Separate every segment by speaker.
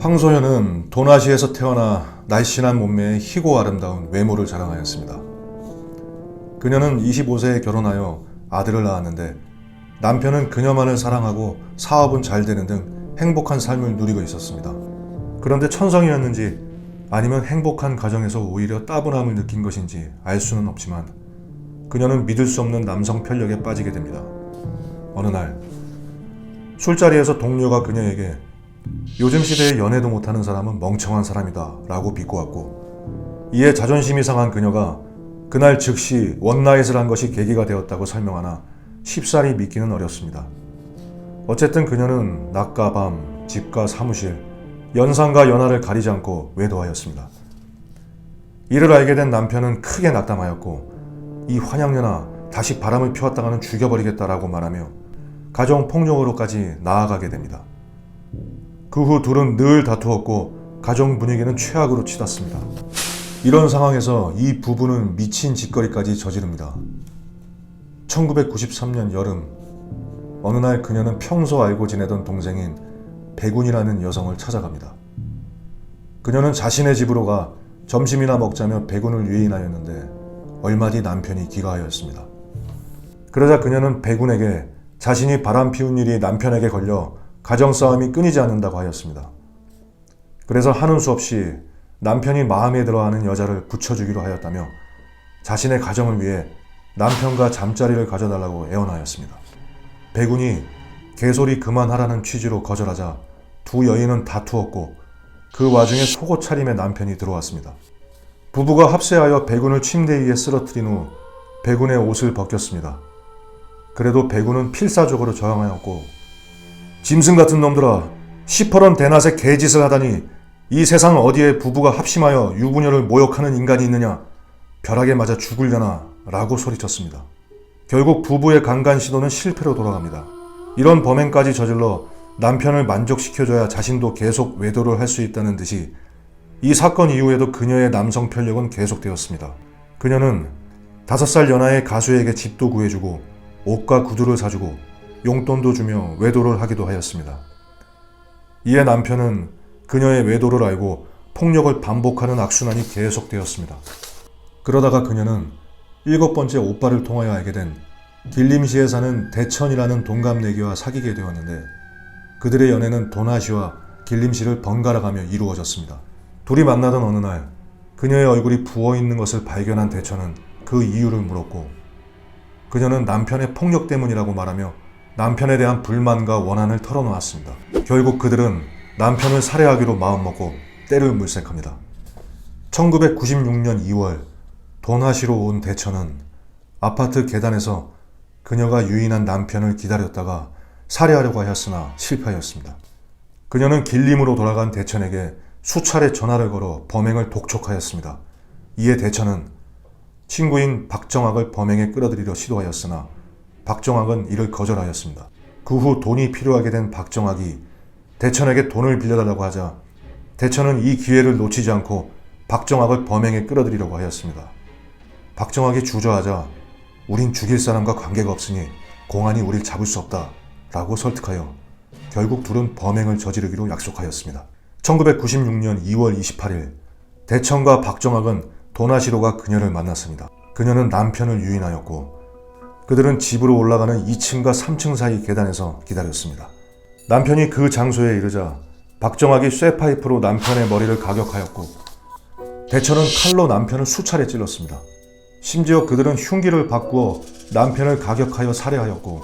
Speaker 1: 황소연은 도나시에서 태어나 날씬한 몸매에 희고 아름다운 외모를 자랑하였습니다. 그녀는 25세에 결혼하여 아들을 낳았는데 남편은 그녀만을 사랑하고 사업은 잘 되는 등 행복한 삶을 누리고 있었습니다. 그런데 천성이었는지 아니면 행복한 가정에서 오히려 따분함을 느낀 것인지 알 수는 없지만 그녀는 믿을 수 없는 남성 편력에 빠지게 됩니다. 어느 날 술자리에서 동료가 그녀에게 요즘 시대에 연애도 못하는 사람은 멍청한 사람이다 라고 비꼬았고, 이에 자존심이 상한 그녀가 그날 즉시 원나잇을 한 것이 계기가 되었다고 설명하나 쉽사리 믿기는 어렵습니다. 어쨌든 그녀는 낮과 밤, 집과 사무실, 연상과 연하를 가리지 않고 외도하였습니다. 이를 알게 된 남편은 크게 낙담하였고, 이 환양녀나 다시 바람을 피웠다가는 죽여버리겠다라고 말하며 가정폭력으로까지 나아가게 됩니다. 그 후 둘은 늘 다투었고 가정 분위기는 최악으로 치닫습니다. 이런 상황에서 이 부부는 미친 짓거리까지 저지릅니다. 1993년 여름, 어느 날 그녀는 평소 알고 지내던 동생인 백운이라는 여성을 찾아갑니다. 그녀는 자신의 집으로 가 점심이나 먹자며 백운을 유인하였는데 얼마 뒤 남편이 귀가하였습니다. 그러자 그녀는 백운에게 자신이 바람 피운 일이 남편에게 걸려 가정싸움이 끊이지 않는다고 하였습니다. 그래서 하는 수 없이 남편이 마음에 들어하는 여자를 붙여주기로 하였다며 자신의 가정을 위해 남편과 잠자리를 가져달라고 애원하였습니다. 백운이 개소리 그만하라는 취지로 거절하자 두 여인은 다투었고, 그 와중에 속옷 차림의 남편이 들어왔습니다. 부부가 합세하여 백운을 침대 위에 쓰러뜨린 후 백운의 옷을 벗겼습니다. 그래도 백운은 필사적으로 저항하였고, 짐승 같은 놈들아, 시퍼런 대낮에 개짓을 하다니 이 세상 어디에 부부가 합심하여 유부녀를 모욕하는 인간이 있느냐, 벼락에 맞아 죽으려나 라고 소리쳤습니다. 결국 부부의 강간 시도는 실패로 돌아갑니다. 이런 범행까지 저질러 남편을 만족시켜줘야 자신도 계속 외도를 할 수 있다는 듯이 이 사건 이후에도 그녀의 남성 편력은 계속되었습니다. 그녀는 5살 연하의 가수에게 집도 구해주고 옷과 구두를 사주고 용돈도 주며 외도를 하기도 하였습니다. 이에 남편은 그녀의 외도를 알고 폭력을 반복하는 악순환이 계속되었습니다. 그러다가 그녀는 7번째 오빠를 통하여 알게 된 길림시에 사는 대천이라는 동갑내기와 사귀게 되었는데, 그들의 연애는 도나시와 길림시를 번갈아가며 이루어졌습니다. 둘이 만나던 어느 날 그녀의 얼굴이 부어있는 것을 발견한 대천은 그 이유를 물었고, 그녀는 남편의 폭력 때문이라고 말하며 남편에 대한 불만과 원한을 털어놓았습니다. 결국 그들은 남편을 살해하기로 마음먹고 때를 물색합니다. 1996년 2월 도나시로 온 대천은 아파트 계단에서 그녀가 유인한 남편을 기다렸다가 살해하려고 하였으나 실패하였습니다. 그녀는 길림으로 돌아간 대천에게 수차례 전화를 걸어 범행을 독촉하였습니다. 이에 대천은 친구인 박정학을 범행에 끌어들이려 시도하였으나 박정학은 이를 거절하였습니다. 그 후 돈이 필요하게 된 박정학이 대천에게 돈을 빌려달라고 하자 대천은 이 기회를 놓치지 않고 박정학을 범행에 끌어들이려고 하였습니다. 박정학이 주저하자 우린 죽일 사람과 관계가 없으니 공안이 우릴 잡을 수 없다 라고 설득하여 결국 둘은 범행을 저지르기로 약속하였습니다. 1996년 2월 28일 대천과 박정학은 도나시로가 그녀를 만났습니다. 그녀는 남편을 유인하였고 그들은 집으로 올라가는 2층과 3층 사이 계단에서 기다렸습니다. 남편이 그 장소에 이르자 박정학이 쇠파이프로 남편의 머리를 가격하였고 대천은 칼로 남편을 수차례 찔렀습니다. 심지어 그들은 흉기를 바꾸어 남편을 가격하여 살해하였고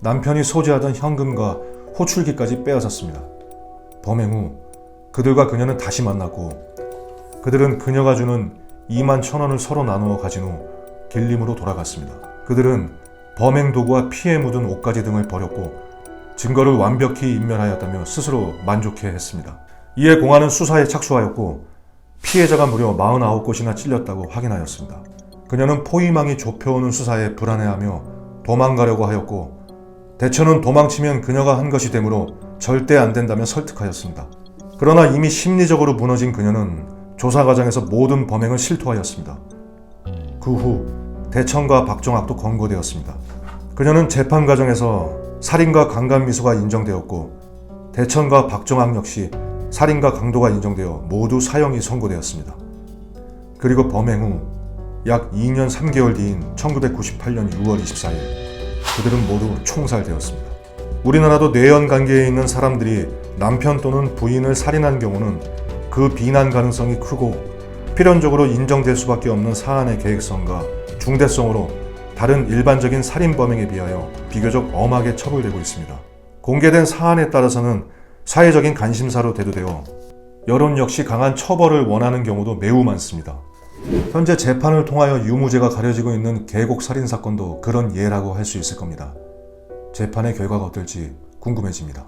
Speaker 1: 남편이 소지하던 현금과 호출기까지 빼앗았습니다. 범행 후 그들과 그녀는 다시 만났고 그들은 그녀가 주는 21,000원을 서로 나누어 가진 후 길림으로 돌아갔습니다. 그들은 범행 도구와 피에 묻은 옷가지 등을 버렸고 증거를 완벽히 인멸하였다며 스스로 만족해 했습니다. 이에 공안은 수사에 착수하였고 피해자가 무려 49곳이나 찔렸다고 확인하였습니다. 그녀는 포위망이 좁혀오는 수사에 불안해하며 도망가려고 하였고 대천은 도망치면 그녀가 한 것이 되므로 절대 안 된다며 설득하였습니다. 그러나 이미 심리적으로 무너진 그녀는 조사 과정에서 모든 범행을 실토하였습니다. 그 후 대천과 박정학도 검거되었습니다. 그녀는 재판 과정에서 살인과 강간미수가 인정되었고 대천과 박정학 역시 살인과 강도가 인정되어 모두 사형이 선고되었습니다. 그리고 범행 후 약 2년 3개월 뒤인 1998년 6월 24일 그들은 모두 총살되었습니다. 우리나라도 내연 관계에 있는 사람들이 남편 또는 부인을 살인한 경우는 그 비난 가능성이 크고 필연적으로 인정될 수밖에 없는 사안의 계획성과 중대성으로 다른 일반적인 살인 범행에 비하여 비교적 엄하게 처벌되고 있습니다. 공개된 사안에 따라서는 사회적인 관심사로 대두되어 여론 역시 강한 처벌을 원하는 경우도 매우 많습니다. 현재 재판을 통하여 유무죄가 가려지고 있는 계곡 살인 사건도 그런 예라고 할 수 있을 겁니다. 재판의 결과가 어떨지 궁금해집니다.